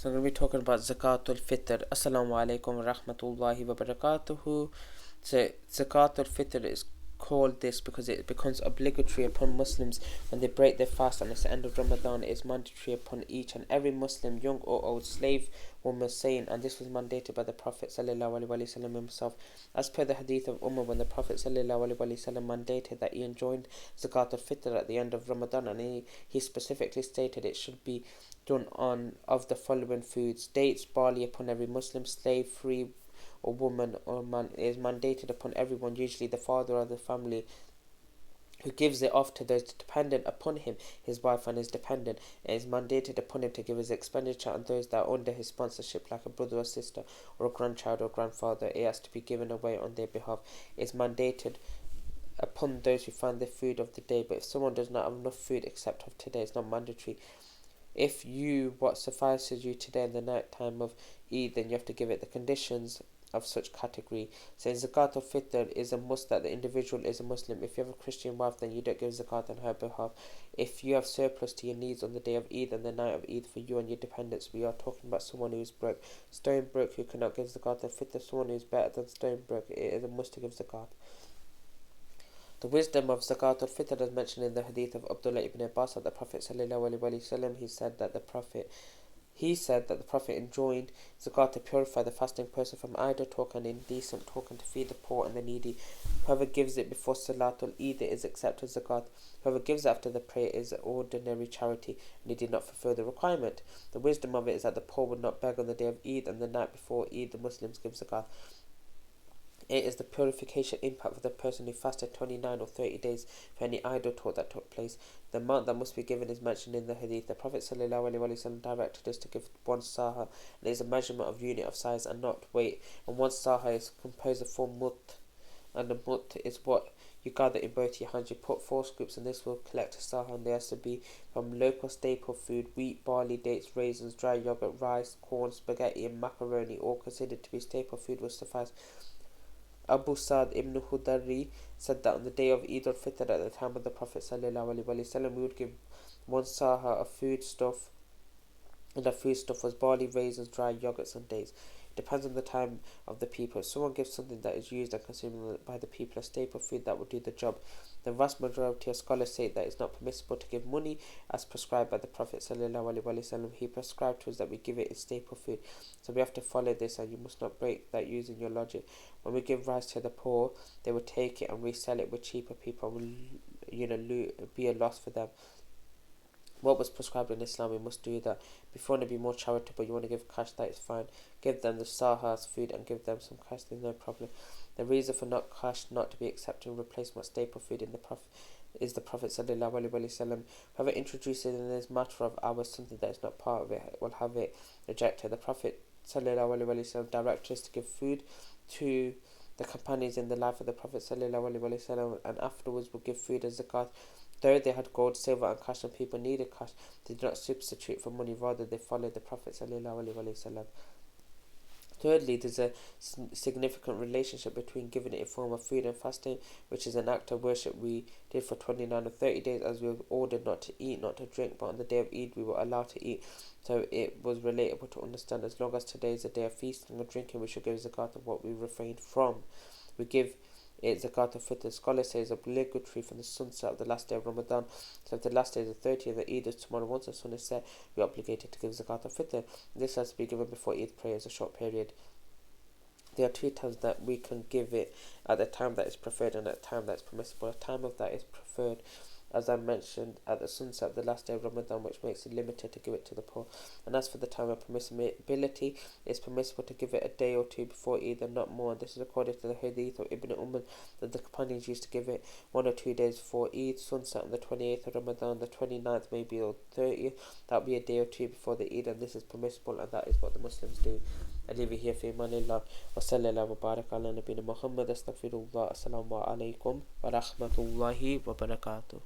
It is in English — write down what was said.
So I'm going to be talking about Zakatul Fitr. Assalamu alaikum wa rahmatullahi wa barakatuhu. So Zakatul Fitr is called this because it becomes obligatory upon Muslims when they break their fast, and it's the end of Ramadan. It is mandatory upon each and every Muslim, young or old, slave, woman, saint, and this was mandated by the Prophet sallallahu alaihi wasallam himself. As per the hadith of Umar, when the Prophet sallallahu alaihi wasallam mandated that he enjoined Zakatul Fitr at the end of Ramadan, and he specifically stated it should be done on of the following foods: dates, barley upon every Muslim, slave, free or woman or man. It is mandated upon everyone, usually the father of the family, who gives it off to those dependent upon him, his wife and his dependent. It is mandated upon him to give his expenditure on those that are under his sponsorship, like a brother or sister or a grandchild or grandfather. It has to be given away on their behalf. It is mandated upon those who find the food of the day, but if someone does not have enough food except of today, it's not mandatory. If what suffices you today in the night time of Eid, then you have to give it. The conditions of such category. So Zakatul Fitr is a must that the individual is a Muslim. If you have a Christian wife, then you don't give zakat on her behalf. If you have surplus to your needs on the day of Eid and the night of Eid for you and your dependents, we are talking about someone who is broke, stone broke, who cannot give Zakatul Fitr. Someone who is better than stone broke, it is a must to give zakat. The wisdom of Zakatul Fitr is mentioned in the hadith of Abdullah ibn Abbas of the Prophet sallallahu alaihi wasallam. He said that the Prophet enjoined zakat to purify the fasting person from idle talk and indecent talk, and to feed the poor and the needy. Whoever gives it before Salatul Eid is accepted zakat. Whoever gives it after the prayer is ordinary charity, and he did not fulfill the requirement. The wisdom of it is that the poor would not beg on the day of Eid, and the night before Eid the Muslims give zakat. It is the purification impact for the person who fasted 29 or 30 days for any idle talk that took place. The amount that must be given is mentioned in the hadith. The Prophet ﷺ directed us to give one saha, and it is a measurement of unit of size and not weight. And one saha is composed of 4 mut, and the mut is what you gather in both your hands. You put 4 scoops, and this will collect a saha, and there has to be from local staple food: wheat, barley, dates, raisins, dry yogurt, rice, corn, spaghetti, and macaroni, all considered to be staple food, will suffice. Abu Sa'd ibn Khudari said that on the day of Eid al-Fitr at the time of the Prophet ﷺ, we would give 1 saha of foodstuff, and the foodstuff was barley, raisins, dry yogurts and dates. It depends on the time of the people. If someone gives something that is used and consumed by the people, a staple food, that would do the job. The vast majority of scholars say that it's not permissible to give money as prescribed by the Prophet ﷺ. He prescribed to us that we give it as staple food. So we have to follow this, and you must not break that using your logic. When we give rice to the poor, they will take it and resell it with cheaper people, and will be a loss for them. What was prescribed in Islam, we must do that. If you want to be more charitable, you want to give cash, that is fine. Give them the sahas food and give them some cash, there's no problem. The reason for not cash not to be accepted in replacement staple food in the Prophet is the Prophet sallallahu alaihi wasallam. Whoever introduces in this matter of ours something that is not part of it will have it rejected. The Prophet sallallahu alaihi wasallam directed us to give food to the companions in the life of the Prophet sallallahu alaihi wasallam, and afterwards will give food as zakat. Though they had gold, silver and cash, and people needed cash, they did not substitute for money, rather they followed the Prophet sallallahu alaihi wasallam. Thirdly, there's a significant relationship between giving it in form of food and fasting, which is an act of worship we did for 29 or 30 days, as we were ordered not to eat, not to drink, but on the day of Eid we were allowed to eat. So it was relatable to understand, as long as today is a day of feasting or drinking, we should give zakat of what we refrained from. We give it Zakatul Fitr. Scholars say is obligatory from the sunset of the last day of Ramadan. So if the last day is the 30th, the Eid is tomorrow. Once the sun is set, we are obligated to give Zakatul Fitr. This has to be given before Eid prayer, is a short period. There are 2 times that we can give it: at the time that is preferred and at the time that is permissible. A time of that is preferred, as I mentioned, at the sunset of the last day of Ramadan, which makes it limited to give it to the poor. And as for the time of permissibility, it's permissible to give it a day or 2 before Eid and not more. And this is according to the hadith of Ibn Umar, that the companions used to give it 1 or 2 days before Eid, sunset on the 28th of Ramadan, the 29th maybe, or 30th. That would be a day or 2 before the Eid, and this is permissible, and that is what the Muslims do. I leave it here for Imanillah. Wa sallallahu wa barak ala nabina Muhammad. Astaghfirullah. Assalamu alaikum wa rahmatullahi wa barakatuh.